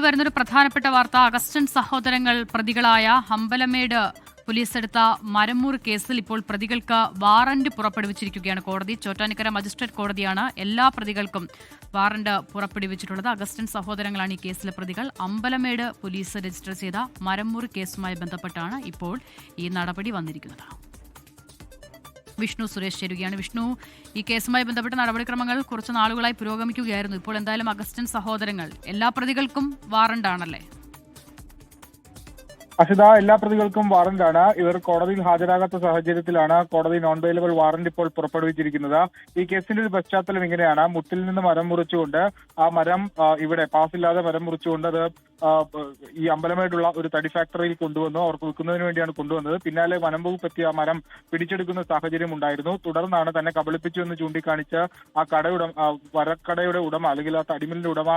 വരുന്നൊരു പ്രധാനപ്പെട്ട വാർത്ത. അഗസ്റ്റിൻ സഹോദരങ്ങൾ പ്രതികളായ അമ്പലമേട് പോലീസ് എടുത്ത മരമ്മൂർ കേസിൽ ഇപ്പോൾ പ്രതികൾക്ക് വാറന്റ് പുറപ്പെടുവിച്ചിരിക്കുകയാണ് കോടതി. ചോറ്റാനിക്കര മജിസ്ട്രേറ്റ് കോടതിയാണ് എല്ലാ പ്രതികൾക്കും വാറന്റ് പുറപ്പെടുവിച്ചിട്ടുള്ളത്. അഗസ്റ്റിൻ സഹോദരങ്ങളാണ് ഈ കേസിലെ പ്രതികൾ. അമ്പലമേട് പോലീസ് രജിസ്റ്റർ ചെയ്ത മരമ്മൂർ കേസുമായി ബന്ധപ്പെട്ടാണ് ഇപ്പോൾ ഈ നടപടി വന്നിരിക്കുന്നത്. വിഷ്ണു സുരേഷ് ചേരുകയാണ്. വിഷ്ണു, ഈ കേസുമായി ബന്ധപ്പെട്ട നടപടിക്രമങ്ങൾ കുറച്ച് നാളുകളായി പുരോഗമിക്കുകയായിരുന്നു. ഇപ്പോൾ എന്തായാലും അഗസ്റ്റിൻ സഹോദരങ്ങൾ എല്ലാ പ്രതികൾക്കും വാറണ്ടാണല്ലേ? അഷിത, എല്ലാ പ്രതികൾക്കും വാറന്റാണ്. ഇവർ കോടതിയിൽ ഹാജരാകാത്ത സാഹചര്യത്തിലാണ് കോടതി നോൺ ബെയിലബിൾ വാറന്റ് ഇപ്പോൾ പുറപ്പെടുവിച്ചിരിക്കുന്നത്. ഈ കേസിന്റെ ഒരു പശ്ചാത്തലം ഇങ്ങനെയാണ്. മുട്ടിൽ നിന്ന് മരം മുറിച്ചുകൊണ്ട് ആ മരം ഇവിടെ പാസില്ലാതെ മരം മുറിച്ചുകൊണ്ട് അത് ഈ അമ്പലമായിട്ടുള്ള ഒരു തടി ഫാക്ടറിയിൽ കൊണ്ടുവന്നു. അവർക്ക് വിൽക്കുന്നതിന് വേണ്ടിയാണ് കൊണ്ടുവന്നത്. പിന്നാലെ വനം വകുപ്പ് എത്തി ആ മരം പിടിച്ചെടുക്കുന്ന സാഹചര്യം ഉണ്ടായിരുന്നു. തുടർന്നാണ് തന്നെ കബളിപ്പിച്ചു എന്ന് ചൂണ്ടിക്കാണിച്ച് ആ വരക്കടയുടെ ഉടമ അല്ലെങ്കിൽ ആ തടിമില്ലിന്റെ ഉടമ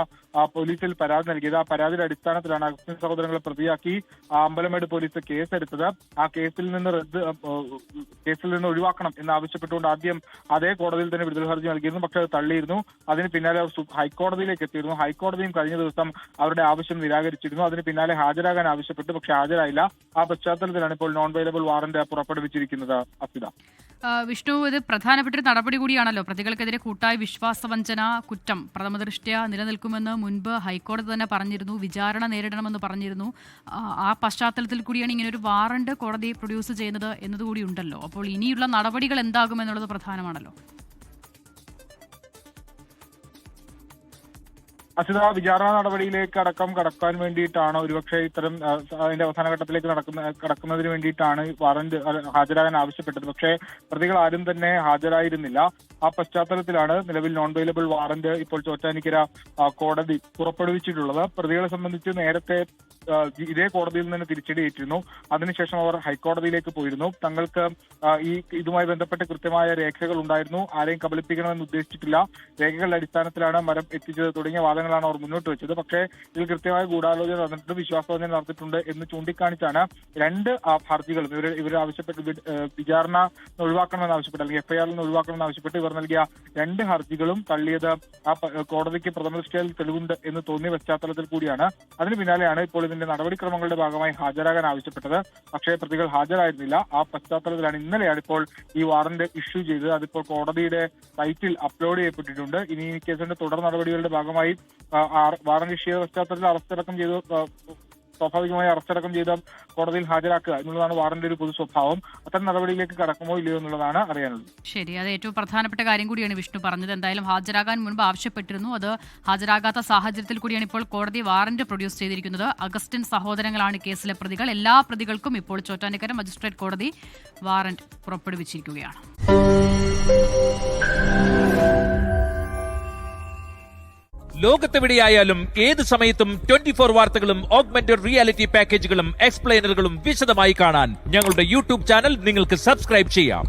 പോലീസിൽ പരാതി നൽകിയത്. ആ പരാതിയുടെ അടിസ്ഥാനത്തിലാണ് അഗസ്റ്റിൻ സഹോദരങ്ങളെ പ്രതിയാക്കി അമ്പലമേട് പോലീസ് കേസെടുത്തത്. ആ കേസിൽ നിന്ന് ഒഴിവാക്കണം എന്നാവശ്യപ്പെട്ടുകൊണ്ട് ആദ്യം അതേ കോടതിയിൽ തന്നെ വിടുതൽ ഹർജി നൽകിയിരുന്നു. പക്ഷേ അത് തള്ളിയിരുന്നു. അതിന് പിന്നാലെ ഹൈക്കോടതിയിലേക്ക് എത്തിയിരുന്നു. ഹൈക്കോടതിയും കഴിഞ്ഞ ദിവസം അവരുടെ ആവശ്യം നിരാകരിച്ചിരുന്നു. അതിന് പിന്നാലെ ഹാജരാകാൻ ആവശ്യപ്പെട്ടു, പക്ഷെ ഹാജരായില്ല. ആ പശ്ചാത്തലത്തിലാണ് ഇപ്പോൾ നോൺ ബെയിലബിൾ വാറന്റ് പുറപ്പെടുവിച്ചിരിക്കുന്നത്. അസിത, വിഷ്ണു, ഇത് പ്രധാനപ്പെട്ട ഒരു നടപടി കൂടിയാണല്ലോ. പ്രതികൾക്കെതിരെ കൂട്ടായ വിശ്വാസവഞ്ചന കുറ്റം പ്രഥമദൃഷ്ട്യാ നിലനിൽക്കുമെന്ന് മുൻപ് ഹൈക്കോടതി തന്നെ പറഞ്ഞിരുന്നു. വിചാരണ നേരിടണമെന്ന് പറഞ്ഞിരുന്നു. ആ പശ്ചാത്തലത്തിൽ കൂടിയാണ് ഇങ്ങനെ ഒരു വാറന്റ് കോടതി പ്രൊഡ്യൂസ് ചെയ്യുന്നത് എന്നതുകൂടി ഉണ്ടല്ലോ. അപ്പോൾ ഇനിയുള്ള നടപടികൾ എന്താകുമെന്നുള്ളത് പ്രധാനമാണല്ലോ. അസിത, വിചാരണ നടപടിയിലേക്ക് അടക്കം കടക്കാൻ വേണ്ടിയിട്ടാണ് ഒരുപക്ഷെ ഇത്തരം അതിന്റെ അവസാന ഘട്ടത്തിലേക്ക് കടക്കുന്നതിന് വേണ്ടിയിട്ടാണ് വാറന്റ് ഹാജരാകാൻ ആവശ്യപ്പെട്ടത്. പക്ഷേ പ്രതികൾ ആരും തന്നെ ഹാജരായിരുന്നില്ല. ആ പശ്ചാത്തലത്തിലാണ് നിലവിൽ നോൺ ബെയിലബിൾ വാറന്റ് ഇപ്പോൾ ചോറ്റാനിക്കര കോടതി പുറപ്പെടുവിച്ചിട്ടുള്ളത്. പ്രതികളെ സംബന്ധിച്ച് നേരത്തെ ഇതേ കോടതിയിൽ നിന്ന് തിരിച്ചടിയേറ്റിരുന്നു. അതിനുശേഷം അവർ ഹൈക്കോടതിയിലേക്ക് പോയിരുന്നു. തങ്ങൾക്ക് ഇതുമായി ബന്ധപ്പെട്ട് കൃത്യമായ രേഖകൾ ഉണ്ടായിരുന്നു. ആരെയും കബളിപ്പിക്കണമെന്ന് ഉദ്ദേശിച്ചിട്ടില്ല. രേഖകളുടെ അടിസ്ഥാനത്തിലാണ് മരം എത്തിച്ചത് തുടങ്ങിയ വാദങ്ങളാണ് അവർ മുന്നോട്ട് വെച്ചത്. പക്ഷേ ഇതിൽ കൃത്യമായ ഗൂഢാലോചന നടന്നിട്ടുണ്ട്, വിശ്വാസവഞ്ചന നടത്തിയിട്ടുണ്ട് എന്ന് ചൂണ്ടിക്കാണിച്ചാണ് രണ്ട് ഹർജികളും ഇവർ ആവശ്യപ്പെട്ട് വിചാരണ ഒഴിവാക്കണമെന്ന് ആവശ്യപ്പെട്ട് അല്ലെങ്കിൽ എഫ്ഐആറിൽ നിന്ന് ഒഴിവാക്കണമെന്ന് ആവശ്യപ്പെട്ട് ഇവർ നൽകിയ രണ്ട് ഹർജികളും തള്ളിയത്. ആ കോടതിക്ക് പ്രഥമദൃഷ്ട്യാൽ തെളിവുണ്ട് എന്ന് തോന്നിയ പശ്ചാത്തലത്തിൽ കൂടിയാണ്. അതിന് പിന്നാലെയാണ് ഇപ്പോൾ ഇതിന്റെ നടപടിക്രമങ്ങളുടെ ഭാഗമായി ഹാജരാകാൻ ആവശ്യപ്പെട്ടത്. പക്ഷേ പ്രതികൾ ഹാജരായിരുന്നില്ല. ആ പശ്ചാത്തലത്തിലാണ് ഇന്നലെയാണ് ഇപ്പോൾ ഈ വാറന്റ് ഇഷ്യൂ ചെയ്തത്. അതിപ്പോൾ കോടതിയുടെ സൈറ്റിൽ അപ്ലോഡ് ചെയ്യപ്പെട്ടിട്ടുണ്ട്. ഇനി ഈ കേസിന്റെ തുടർ നടപടികളുടെ ഭാഗമായി വാറന്റ് ഇഷ്യൂ ചെയ്ത പശ്ചാത്തലത്തിൽ സ്വാഭാവികമായി അറസ്റ്റടക്കം ചെയ്ത് കോടതിയിൽ ഹാജരാക്കുക എന്നുള്ളതാണ് വാറന്റ് ഒരു പൊതു സ്വഭാവം. അത്തരം നടപടിയിലേക്ക് കടക്കുമോ ഇല്ലയോ എന്നുള്ളതാണ് അറിയാനുള്ളത്. ശരി, അത് ഏറ്റവും പ്രധാനപ്പെട്ട കാര്യം കൂടിയാണ് വിഷ്ണു പറഞ്ഞത്. എന്തായാലും ഹാജരാകാൻ മുൻപ് ആവശ്യപ്പെട്ടിരുന്നു. അത് ഹാജരാകാത്ത സാഹചര്യത്തിൽ കൂടിയാണ് ഇപ്പോൾ കോടതി വാറന്റ് പ്രൊഡ്യൂസ് ചെയ്തിരിക്കുന്നത്. അഗസ്റ്റിൻ സഹോദരങ്ങളാണ് കേസിലെ പ്രതികൾ. എല്ലാ പ്രതികൾക്കും ഇപ്പോൾ ചോറ്റാനിക്കര മജിസ്ട്രേറ്റ് കോടതി വാറന്റ് പുറപ്പെടുവിച്ചിരിക്കുകയാണ്. ലോകത്തെവിടെയായാലും ഏത് സമയത്തും 24 വാർത്തകളും ഓഗ്മെന്റഡ് റിയാലിറ്റി പാക്കേജുകളും എക്സ്പ്ലെയിനറുകളും വിശദമായി കാണാൻ ഞങ്ങളുടെ യൂട്യൂബ് ചാനൽ നിങ്ങൾക്ക് സബ്സ്ക്രൈബ് ചെയ്യാം.